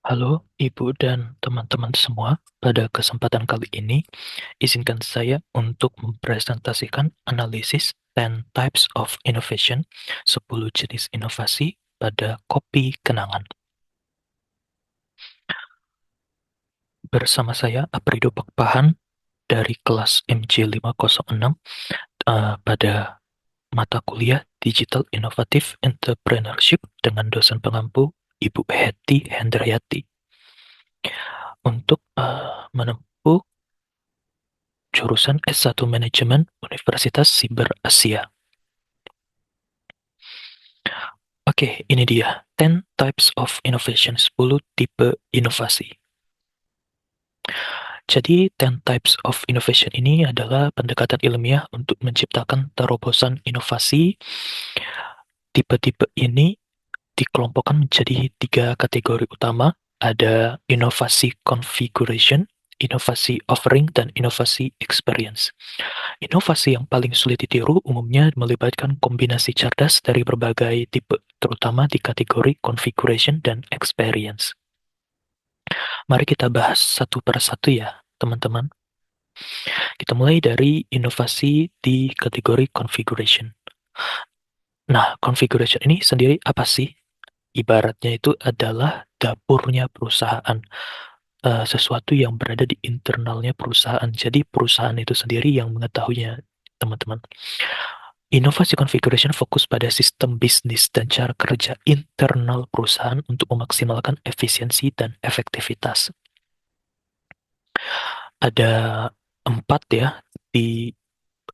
Halo, Ibu dan teman-teman semua. Pada kesempatan kali ini, izinkan saya untuk mempresentasikan analisis 10 Types of Innovation, 10 jenis inovasi pada kopi kenangan. Bersama saya, Aprido Pakpahan dari kelas MJ506 pada mata kuliah Digital Innovative Entrepreneurship dengan dosen pengampu Ibu Hetty Hendrayati untuk menempuh jurusan S1 Manajemen Universitas Siber Asia. Oke, ini dia 10 Types of Innovation, 10 tipe inovasi. Jadi, 10 Types of Innovation ini adalah pendekatan ilmiah untuk menciptakan terobosan inovasi. Tipe-tipe ini dikelompokkan menjadi 3 kategori utama. Ada inovasi configuration, inovasi offering, dan inovasi experience. Inovasi yang paling sulit ditiru umumnya melibatkan kombinasi cerdas dari berbagai tipe, terutama di kategori configuration dan experience. Mari kita bahas satu per satu ya, teman-teman. Kita mulai dari inovasi di kategori configuration. Nah, configuration ini sendiri apa sih? Ibaratnya itu adalah dapurnya perusahaan, sesuatu yang berada di internalnya perusahaan. Jadi perusahaan itu sendiri yang mengetahuinya, teman-teman. Inovasi configuration fokus pada sistem bisnis dan cara kerja internal perusahaan untuk memaksimalkan efisiensi dan efektivitas. Ada 4 ya di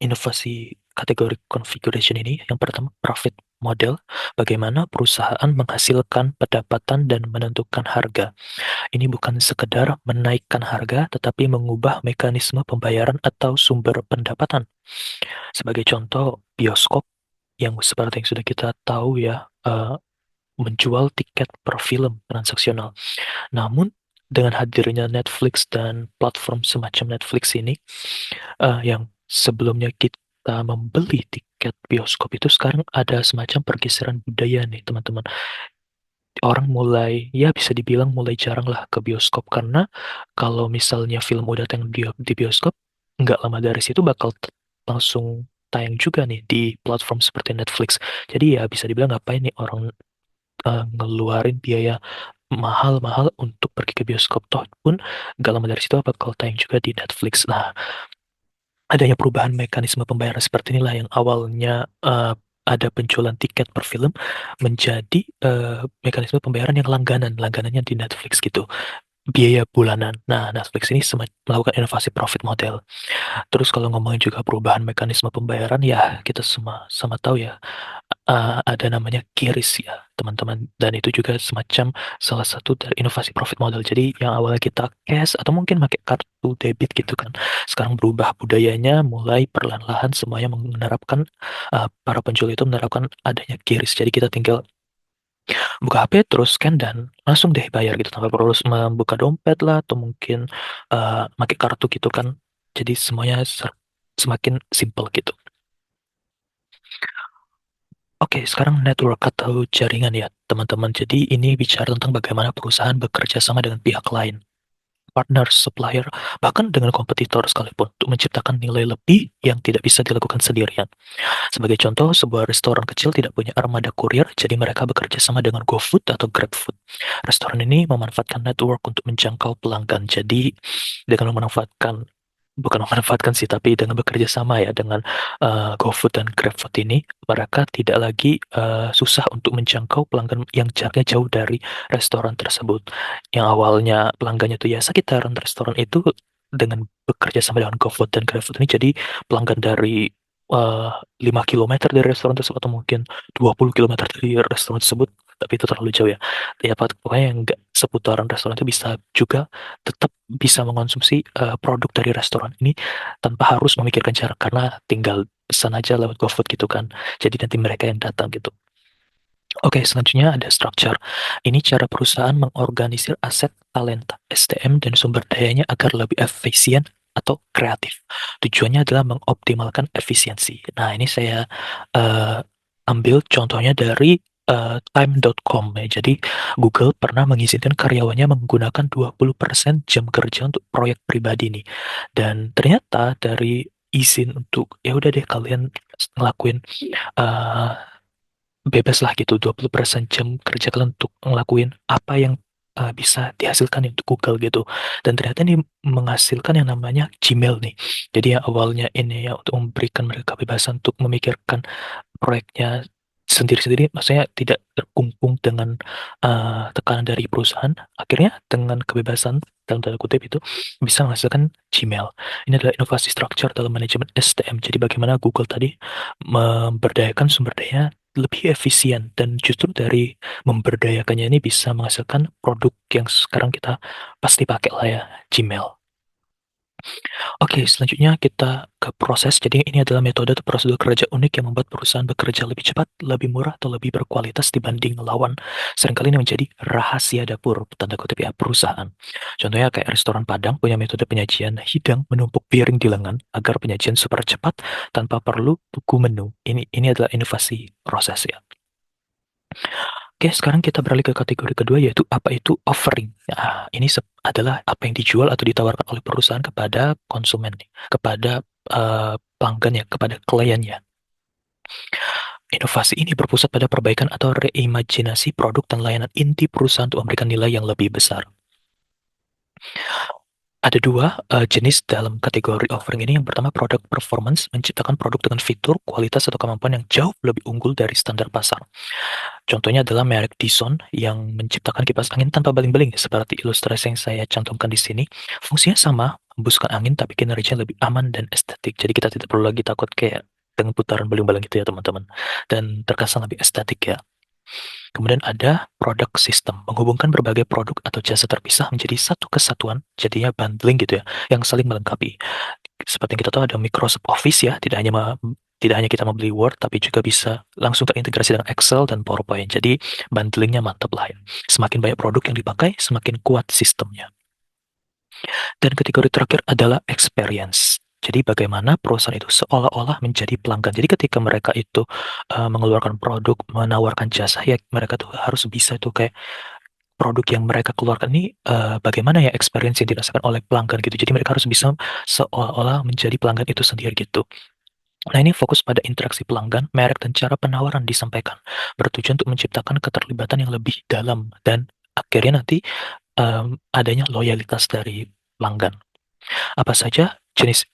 inovasi kategori configuration ini. Yang pertama, profit model, bagaimana perusahaan menghasilkan pendapatan dan menentukan harga. Ini bukan sekedar menaikkan harga, tetapi mengubah mekanisme pembayaran atau sumber pendapatan. Sebagai contoh, bioskop yang seperti yang sudah kita tahu ya, menjual tiket per film transaksional. Namun, dengan hadirnya Netflix dan platform semacam Netflix ini, yang sebelumnya kita membeli tiket bioskop itu sekarang ada semacam pergeseran budaya nih, teman-teman. Orang mulai, ya bisa dibilang mulai jarang lah ke bioskop karena kalau misalnya film udah tayang di bioskop, nggak lama dari situ bakal langsung tayang juga nih di platform seperti Netflix. Jadi ya bisa dibilang ngapain nih orang ngeluarin biaya mahal-mahal untuk pergi ke bioskop, toh pun nggak lama dari situ bakal tayang juga di Netflix. Nah, adanya perubahan mekanisme pembayaran seperti inilah yang awalnya ada penjualan tiket per film menjadi mekanisme pembayaran yang langganan, langganannya di Netflix gitu, biaya bulanan. Nah, Netflix ini melakukan inovasi profit model. Terus kalau ngomongin juga perubahan mekanisme pembayaran, ya kita semua sama tahu ya, ada namanya QRIS ya, teman-teman. Dan itu juga semacam salah satu dari inovasi profit model. Jadi yang awalnya kita cash atau mungkin pakai kartu debit gitu kan, sekarang berubah budayanya, mulai perlahan-lahan semuanya menerapkan, para penjual itu menerapkan adanya QRIS. Jadi kita tinggal buka HP terus scan dan langsung deh bayar gitu tanpa perlu membuka dompet lah atau mungkin pakai kartu gitu kan. Jadi semuanya semakin simple gitu. Oke, sekarang network atau jaringan ya, teman-teman. Jadi ini bicara tentang bagaimana perusahaan bekerja sama dengan pihak lain, partner, supplier, bahkan dengan kompetitor sekalipun untuk menciptakan nilai lebih yang tidak bisa dilakukan sendirian. Sebagai contoh, sebuah restoran kecil tidak punya armada kurir, jadi mereka bekerja sama dengan GoFood atau GrabFood. Restoran ini memanfaatkan network untuk menjangkau pelanggan. Jadi dengan memanfaatkan bukan memanfaatkan sih, tapi dengan bekerja sama ya dengan GoFood dan GrabFood ini, mereka tidak lagi susah untuk menjangkau pelanggan yang jaraknya jauh dari restoran tersebut. Yang awalnya pelanggannya itu ya sekitaran restoran itu, dengan bekerja sama dengan GoFood dan GrabFood ini jadi pelanggan dari 5 kilometer dari restoran tersebut atau mungkin 20 kilometer dari restoran tersebut, tapi itu terlalu jauh ya. Ya pokoknya yang nggak seputaran restoran itu bisa juga tetap bisa mengonsumsi produk dari restoran ini tanpa harus memikirkan jarak karena tinggal pesan aja lewat GoFood gitu kan. Jadi nanti mereka yang datang gitu. Oke, selanjutnya ada structure. Ini cara perusahaan mengorganisir aset, talenta, SDM, dan sumber dayanya agar lebih efisien atau kreatif. Tujuannya adalah mengoptimalkan efisiensi. Nah, ini saya ambil contohnya dari time.com ya. Jadi Google pernah mengizinkan karyawannya menggunakan 20% jam kerja untuk proyek pribadi nih. Dan ternyata dari izin untuk ya udah deh kalian ngelakuin eh, bebas lah gitu 20% jam kerja kalian untuk ngelakuin apa yang bisa dihasilkan untuk Google gitu. Dan ternyata ini menghasilkan yang namanya Gmail nih. Jadi yang awalnya ini ya untuk memberikan mereka kebebasan untuk memikirkan proyeknya sendiri-sendiri, maksudnya tidak terkungkung dengan tekanan dari perusahaan, akhirnya dengan kebebasan dalam tanda kutip itu bisa menghasilkan Gmail. Ini adalah inovasi struktur dalam manajemen STM. Jadi bagaimana Google tadi memberdayakan sumber daya lebih efisien dan justru dari memberdayakannya ini bisa menghasilkan produk yang sekarang kita pasti pakai lah ya, Gmail. Oke, selanjutnya kita ke proses. Jadi ini adalah metode atau prosedur kerja unik yang membuat perusahaan bekerja lebih cepat, lebih murah, atau lebih berkualitas dibanding lawan. Seringkali ini menjadi rahasia dapur, tanda kutip ya, perusahaan. Contohnya kayak restoran Padang punya metode penyajian hidang menumpuk piring di lengan agar penyajian super cepat tanpa perlu buku menu. Ini adalah inovasi proses ya. Oke, sekarang kita beralih ke kategori kedua yaitu apa itu offering. Nah, ini adalah apa yang dijual atau ditawarkan oleh perusahaan kepada konsumen, nih, kepada pelanggan ya, kepada kliennya. Inovasi ini berpusat pada perbaikan atau reimajinasi produk dan layanan inti perusahaan untuk memberikan nilai yang lebih besar. Ada dua jenis dalam kategori offering ini. Yang pertama, produk performance, menciptakan produk dengan fitur, kualitas, atau kemampuan yang jauh lebih unggul dari standar pasar. Contohnya adalah merek Dyson yang menciptakan kipas angin tanpa baling-baling, seperti ilustrasi yang saya cantumkan di sini. Fungsinya sama, hembuskan angin tapi kinerjanya lebih aman dan estetik. Jadi kita tidak perlu lagi takut kayak dengan putaran baling-baling gitu ya teman-teman. Dan terkesan lebih estetik ya. Kemudian ada product system, menghubungkan berbagai produk atau jasa terpisah menjadi satu kesatuan, jadinya bundling gitu ya, yang saling melengkapi. Seperti yang kita tahu ada Microsoft Office ya, tidak hanya kita membeli Word, tapi juga bisa langsung terintegrasi dengan Excel dan PowerPoint. Jadi bundlingnya mantap lah ya. Semakin banyak produk yang dipakai, semakin kuat sistemnya. Dan kategori terakhir adalah experience. Jadi bagaimana perusahaan itu seolah-olah menjadi pelanggan. Jadi ketika mereka itu mengeluarkan produk, menawarkan jasa, ya mereka tuh harus bisa tuh kayak produk yang mereka keluarkan ini bagaimana ya experience yang dirasakan oleh pelanggan gitu. Jadi mereka harus bisa seolah-olah menjadi pelanggan itu sendiri gitu. Nah, ini fokus pada interaksi pelanggan, merek, dan cara penawaran disampaikan, bertujuan untuk menciptakan keterlibatan yang lebih dalam dan akhirnya nanti adanya loyalitas dari pelanggan. Apa saja jenis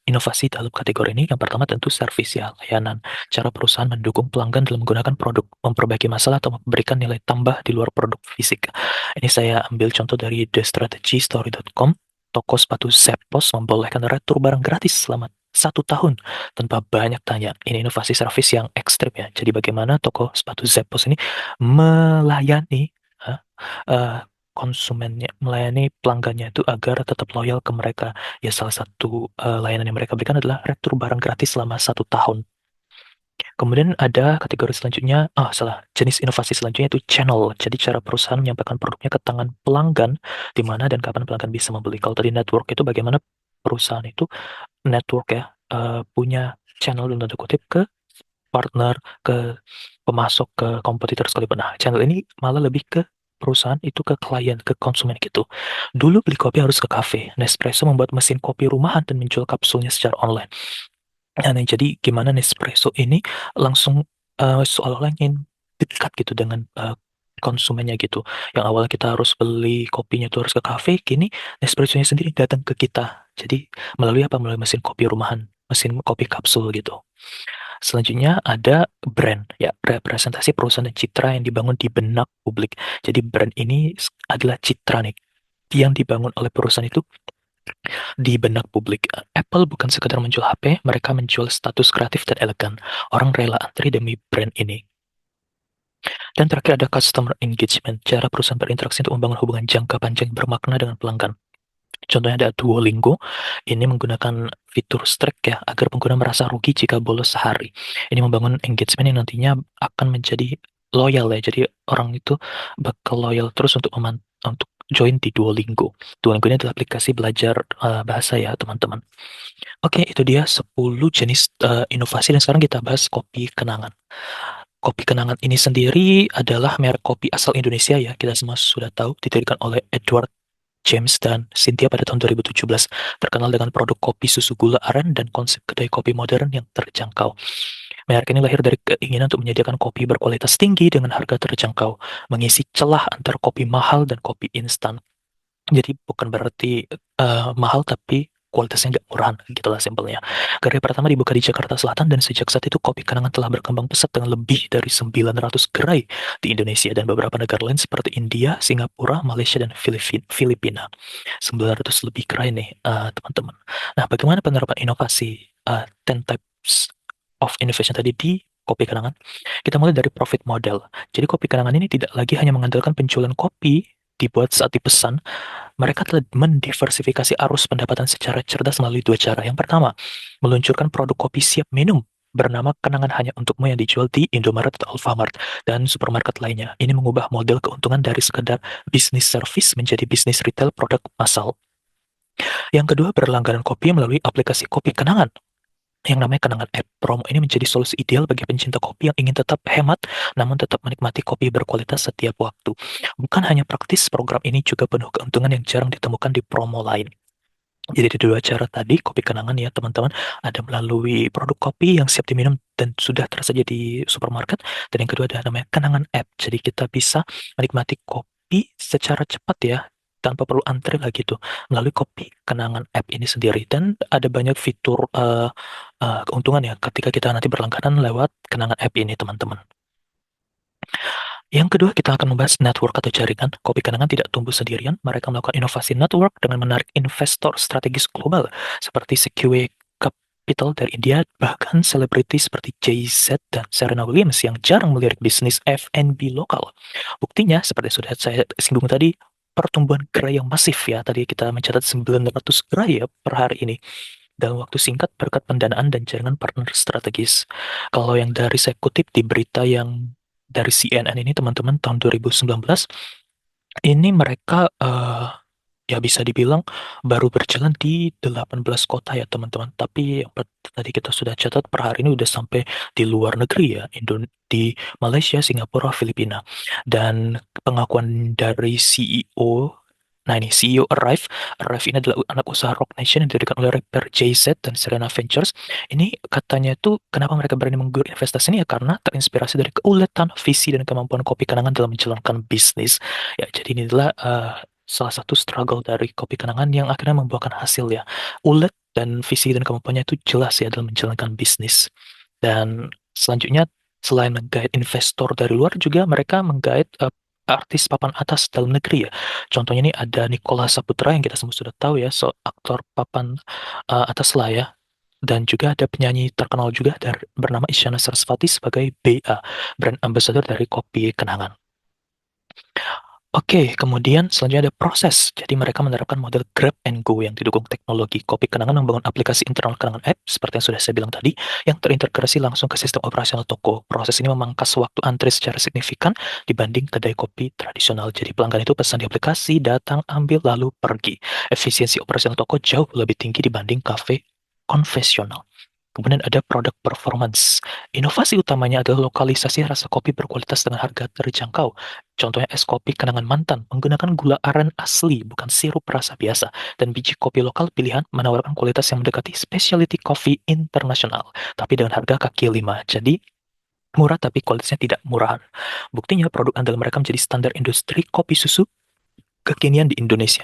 inovasi dalam kategori ini? Yang pertama tentu servis ya, layanan. Cara perusahaan mendukung pelanggan dalam menggunakan produk, memperbaiki masalah atau memberikan nilai tambah di luar produk fisik. Ini saya ambil contoh dari thestrategystory.com. Toko sepatu Zappos membolehkan retur barang gratis selama 1 tahun tanpa banyak tanya. Ini inovasi servis yang ekstrim ya. Jadi bagaimana toko sepatu Zappos ini melayani eh, eh, konsumennya, melayani pelanggannya itu agar tetap loyal ke mereka. Ya salah satu layanan yang mereka berikan adalah retur barang gratis selama 1 tahun. Kemudian ada kategori selanjutnya, jenis inovasi selanjutnya itu channel. Jadi cara perusahaan menyampaikan produknya ke tangan pelanggan, di mana dan kapan pelanggan bisa membeli. Kalau tadi network itu bagaimana perusahaan itu network ya, punya channel dalam tanda kutip ke partner, ke pemasok, ke kompetitor sekalipun. Nah, channel ini malah lebih ke perusahaan itu ke klien, ke konsumen gitu. Dulu beli kopi harus ke kafe. Nespresso membuat mesin kopi rumahan dan menjual kapsulnya secara online. Nah, jadi gimana Nespresso ini langsung seolah-olah ingin dekat gitu dengan konsumennya gitu. Yang awalnya kita harus beli kopinya itu harus ke kafe, kini Nespresso-nya sendiri datang ke kita. Jadi melalui apa? Melalui mesin kopi rumahan, mesin kopi kapsul gitu. Selanjutnya ada brand, ya representasi perusahaan dan citra yang dibangun di benak publik. Jadi brand ini adalah citra nih yang dibangun oleh perusahaan itu di benak publik. Apple bukan sekedar menjual HP, mereka menjual status kreatif dan elegan. Orang rela antri demi brand ini. Dan terakhir ada customer engagement, cara perusahaan berinteraksi untuk membangun hubungan jangka panjang bermakna dengan pelanggan. Contohnya ada Duolingo, ini menggunakan fitur streak ya, agar pengguna merasa rugi jika bolos sehari. Ini membangun engagement yang nantinya akan menjadi loyal ya, jadi orang itu bakal loyal terus untuk join di Duolingo. Duolingo ini adalah aplikasi belajar bahasa ya teman-teman. Oke, itu dia 10 jenis inovasi dan sekarang kita bahas kopi kenangan. Kopi Kenangan ini sendiri adalah merek kopi asal Indonesia ya, kita semua sudah tahu, didirikan oleh Edward James dan Cynthia pada tahun 2017, terkenal dengan produk kopi susu gula aren dan konsep kedai kopi modern yang terjangkau. Merek ini lahir dari keinginan untuk menyediakan kopi berkualitas tinggi dengan harga terjangkau, mengisi celah antara kopi mahal dan kopi instan. Jadi bukan berarti mahal tapi kualitasnya nggak murahan, gitulah simpelnya. Gerai pertama dibuka di Jakarta Selatan dan sejak saat itu Kopi Kenangan telah berkembang pesat dengan lebih dari 900 gerai di Indonesia dan beberapa negara lain seperti India, Singapura, Malaysia, dan Filipina. 900 lebih gerai nih, teman-teman. Nah, bagaimana penerapan inovasi 10 types of innovation tadi di Kopi Kenangan? Kita mulai dari profit model. Jadi Kopi Kenangan ini tidak lagi hanya mengandalkan penjualan kopi dibuat saat dipesan, mereka telah mendiversifikasi arus pendapatan secara cerdas melalui dua cara. Yang pertama, meluncurkan produk kopi siap minum bernama Kenangan Hanya Untukmu yang dijual di Indomaret atau Alfamart dan supermarket lainnya. Ini mengubah model keuntungan dari sekedar bisnis service menjadi bisnis retail produk massal. Yang kedua, berlangganan kopi melalui aplikasi Kopi Kenangan yang namanya Kenangan App. Promo ini menjadi solusi ideal bagi pencinta kopi yang ingin tetap hemat namun tetap menikmati kopi berkualitas setiap waktu. Bukan hanya praktis, program ini juga penuh keuntungan yang jarang ditemukan di promo lain. Jadi ada dua cara tadi kopi kenangan ya teman-teman. Ada melalui produk kopi yang siap diminum dan sudah tersedia di supermarket. Dan yang kedua ada namanya kenangan app. Jadi kita bisa menikmati kopi secara cepat ya, tanpa perlu antri lagi tuh melalui kopi kenangan app ini sendiri. Dan ada banyak fitur keuntungan ya ketika kita nanti berlangganan lewat kenangan app ini teman-teman. Yang kedua, kita akan membahas network atau jaringan. Kopi Kenangan tidak tumbuh sendirian. Mereka melakukan inovasi network dengan menarik investor strategis global seperti Sequoia Capital dari India, bahkan selebritis seperti Jay-Z dan Serena Williams yang jarang melirik bisnis F&B lokal. Buktinya, seperti sudah saya singgung tadi, pertumbuhan gerai yang masif ya. Tadi kita mencatat 900 gerai ya per hari ini dalam waktu singkat berkat pendanaan dan jaringan partner strategis. Kalau yang dari saya kutip di berita yang dari CNN ini teman-teman tahun 2019, ini mereka ya bisa dibilang baru berjalan di 18 kota ya teman-teman. Tapi yang tadi kita sudah catat per hari ini udah sampai di luar negeri ya, di Malaysia, Singapura, Filipina. Dan pengakuan dari CEO. Nah ini CEO Arrive. Arrive ini adalah anak usaha Rock Nation yang didirikan oleh rapper Jay-Z dan Serena Ventures. Ini katanya tuh kenapa mereka berani menggelar investasi ini ya karena terinspirasi dari keuletan, visi, dan kemampuan Kopi Kenangan dalam menjalankan bisnis. Ya jadi ini adalah salah satu struggle dari Kopi Kenangan yang akhirnya membuahkan hasil ya. Ulet dan visi dan kemampuannya itu jelas ya dalam menjalankan bisnis. Dan selanjutnya selain menggait investor dari luar juga mereka menggait artis papan atas dalam negeri ya. Contohnya ini ada Nicholas Saputra yang kita semua sudah tahu ya, aktor papan atas lah ya. Dan juga ada penyanyi terkenal juga bernama Isyana Sarasvati sebagai BA, brand ambassador dari Kopi Kenangan. Oke, kemudian selanjutnya ada proses. Jadi mereka menerapkan model grab and go yang didukung teknologi. Kopi Kenangan membangun aplikasi internal Kenangan App, seperti yang sudah saya bilang tadi, yang terintegrasi langsung ke sistem operasional toko. Proses ini memangkas waktu antri secara signifikan dibanding kedai kopi tradisional. Jadi pelanggan itu pesan di aplikasi, datang, ambil, lalu pergi. Efisiensi operasional toko jauh lebih tinggi dibanding kafe konvensional. Kemudian ada produk performance. Inovasi utamanya adalah lokalisasi rasa kopi berkualitas dengan harga terjangkau. Contohnya es kopi Kenangan Mantan menggunakan gula aren asli, bukan sirup rasa biasa. Dan biji kopi lokal pilihan menawarkan kualitas yang mendekati specialty coffee internasional, tapi dengan harga kaki lima. Jadi murah tapi kualitasnya tidak murahan. Buktinya produk andalan mereka menjadi standar industri kopi susu kekinian di Indonesia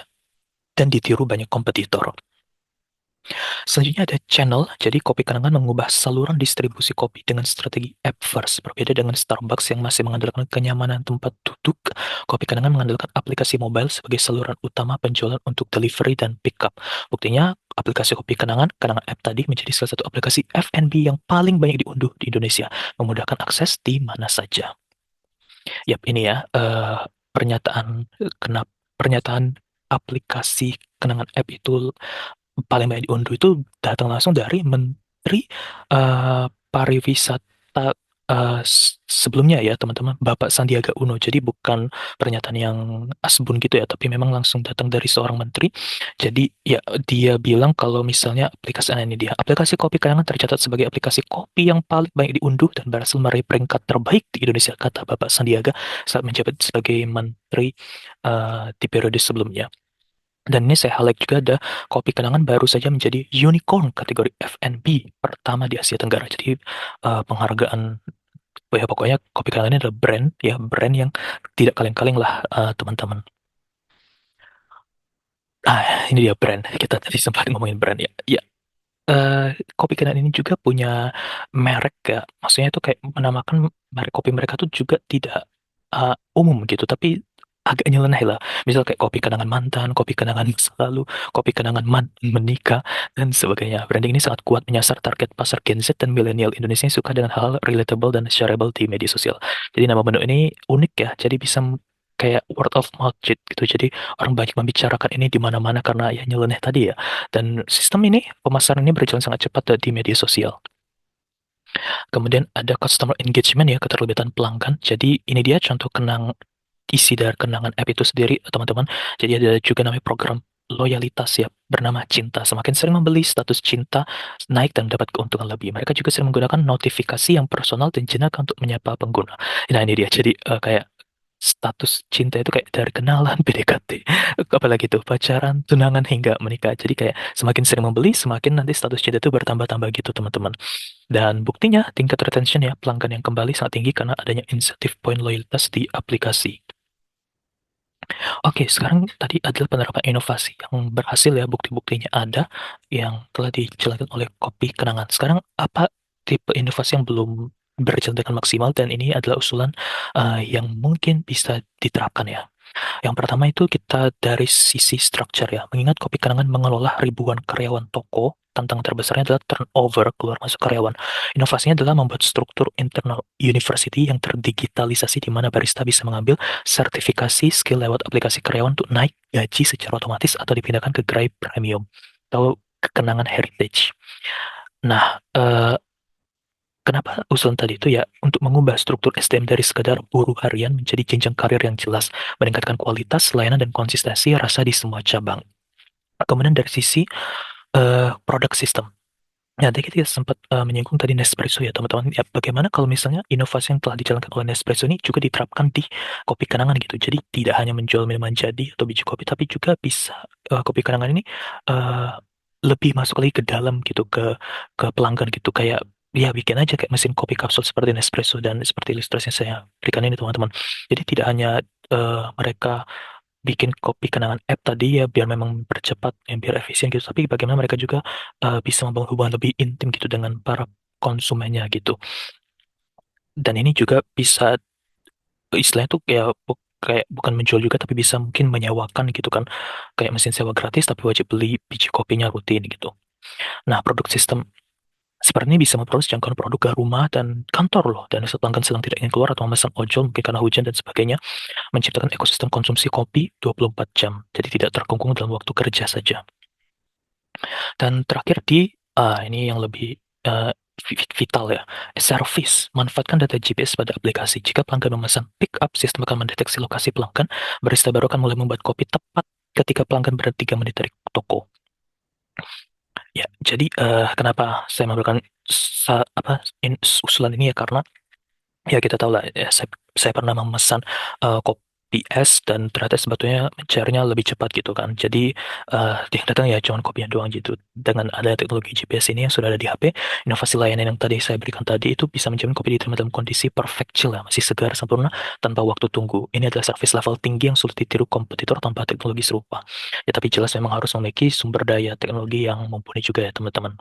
dan ditiru banyak kompetitor. Selanjutnya ada channel, jadi Kopi Kenangan mengubah saluran distribusi kopi dengan strategi app first. Berbeda dengan Starbucks yang masih mengandalkan kenyamanan tempat duduk, Kopi Kenangan mengandalkan aplikasi mobile sebagai saluran utama penjualan untuk delivery dan pickup. Buktinya, aplikasi Kopi Kenangan, Kenangan App tadi menjadi salah satu aplikasi F&B yang paling banyak diunduh di Indonesia, memudahkan akses di mana saja. Yap, ini ya pernyataan aplikasi Kenangan App itu paling banyak diunduh itu datang langsung dari Menteri Pariwisata sebelumnya ya teman-teman, Bapak Sandiaga Uno. Jadi bukan pernyataan yang asbun gitu ya, tapi memang langsung datang dari seorang menteri. Jadi ya dia bilang kalau misalnya aplikasi kopi kenangan tercatat sebagai aplikasi kopi yang paling banyak diunduh dan berhasil meraih peringkat terbaik di Indonesia, kata Bapak Sandiaga saat menjabat sebagai menteri di periode sebelumnya. Dan ini saya highlight juga ada kopi kenangan baru saja menjadi unicorn kategori F&B pertama di Asia Tenggara. Jadi penghargaan, ya pokoknya kopi kenangan ini adalah brand yang tidak kaleng-kaleng lah teman-teman. Ini dia brand. Kita tadi sempat ngomongin brand ya. Ya, kopi kenangan ini juga punya merek ya. Maksudnya itu kayak menamakan merek kopi mereka tuh juga tidak umum gitu, tapi agak nyeleneh lah. Misal kayak kopi kenangan mantan, kopi kenangan masa lalu, kopi kenangan menikah, dan sebagainya. Branding ini sangat kuat menyasar target pasar Gen Z dan milenial Indonesia yang suka dengan hal relatable dan shareable di media sosial. Jadi nama menu ini unik ya, jadi bisa kayak word of mouth gitu. Jadi orang banyak membicarakan ini di mana-mana karena ya nyeleneh tadi ya. Dan sistem ini, pemasaran ini berjalan sangat cepat di media sosial. Kemudian ada customer engagement ya, keterlibatan pelanggan. Jadi ini dia contoh isi dari kenangan app itu sendiri, teman-teman. Jadi ada juga namanya program loyalitas ya, bernama Cinta. Semakin sering membeli, status cinta naik dan dapat keuntungan lebih. Mereka juga sering menggunakan notifikasi yang personal dan jenaka untuk menyapa pengguna. Nah ini dia, jadi kayak status cinta itu kayak dari kenalan, PDKT, apalagi tuh pacaran, tunangan hingga menikah. Jadi kayak semakin sering membeli, semakin nanti status cinta itu bertambah-tambah gitu teman-teman. Dan buktinya tingkat retention ya pelanggan yang kembali sangat tinggi karena adanya insentif poin loyalitas di aplikasi. Oke, sekarang tadi adalah penerapan inovasi yang berhasil ya, bukti-buktinya ada yang telah dijalankan oleh Kopi Kenangan. Sekarang apa tipe inovasi yang belum berjalan dengan maksimal dan ini adalah usulan yang mungkin bisa diterapkan ya. Yang pertama itu kita dari sisi structure ya. Mengingat Kopi Kenangan mengelola ribuan karyawan toko, tantangan terbesarnya adalah turnover keluar masuk karyawan. Inovasinya adalah membuat struktur internal university yang terdigitalisasi di mana barista bisa mengambil sertifikasi skill lewat aplikasi karyawan untuk naik gaji secara otomatis atau dipindahkan ke gerai premium atau kekenangan heritage. Nah, kenapa usulan tadi itu ya untuk mengubah struktur SDM dari sekedar buruh harian menjadi jenjang karir yang jelas, meningkatkan kualitas, layanan, dan konsistensi rasa di semua cabang. Kemudian dari sisi produk sistem. Ya, tadi kita sempat menyinggung tadi Nespresso ya teman-teman. Ya, bagaimana kalau misalnya inovasi yang telah dijalankan oleh Nespresso ini juga diterapkan di kopi kenangan gitu. Jadi tidak hanya menjual minuman jadi atau biji kopi, tapi juga bisa kopi kenangan ini eh, lebih masuk lagi ke dalam gitu, ke pelanggan gitu. Kayak ya bikin aja kayak mesin kopi kapsul seperti Nespresso dan seperti ilustrasi yang saya berikan ini teman-teman. Jadi tidak hanya mereka bikin kopi kenangan app tadi ya biar memang bercepat, ya, biar efisien gitu. Tapi bagaimana mereka juga bisa membangun hubungan lebih intim gitu dengan para konsumennya gitu. Dan ini juga bisa istilahnya tuh kayak bukan menjual juga tapi bisa mungkin menyewakan gitu kan. Kayak mesin sewa gratis tapi wajib beli biji kopinya rutin gitu. Nah, produk sistem seperti ini bisa memperluas jangkauan produk ke rumah dan kantor loh. Dan saat pelanggan sedang tidak ingin keluar atau memesan ojol mungkin karena hujan dan sebagainya, menciptakan ekosistem konsumsi kopi 24 jam. Jadi tidak terkungkung dalam waktu kerja saja. Dan terakhir ini yang lebih uh, vital ya, service. Manfaatkan data GPS pada aplikasi. Jika pelanggan memesan pick up, sistem akan mendeteksi lokasi pelanggan. Barista baru akan mulai membuat kopi tepat ketika pelanggan berada 3 menit dari toko. Ya, jadi kenapa saya memberikan usulan ini ya karena ya kita tahu lah, ya, saya pernah memesan kopi es dan ternyata sebetulnya mencarinya lebih cepat gitu kan. Jadi yang datang ya cuma kopinya doang gitu. Dengan ada teknologi GPS ini yang sudah ada di HP, inovasi layanan yang tadi saya berikan tadi itu bisa menjamin kopi diterima dalam kondisi perfect chill ya, masih segar sempurna tanpa waktu tunggu. Ini adalah service level tinggi yang sulit ditiru kompetitor tanpa teknologi serupa. Ya tapi jelas memang harus memiliki sumber daya teknologi yang mumpuni juga ya teman-teman.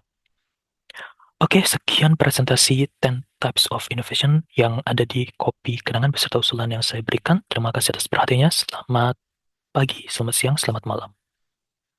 Oke, sekian presentasi 10 Types of Innovation yang ada di Kopi Kenangan beserta usulan yang saya berikan. Terima kasih atas perhatiannya. Selamat pagi, selamat siang, selamat malam.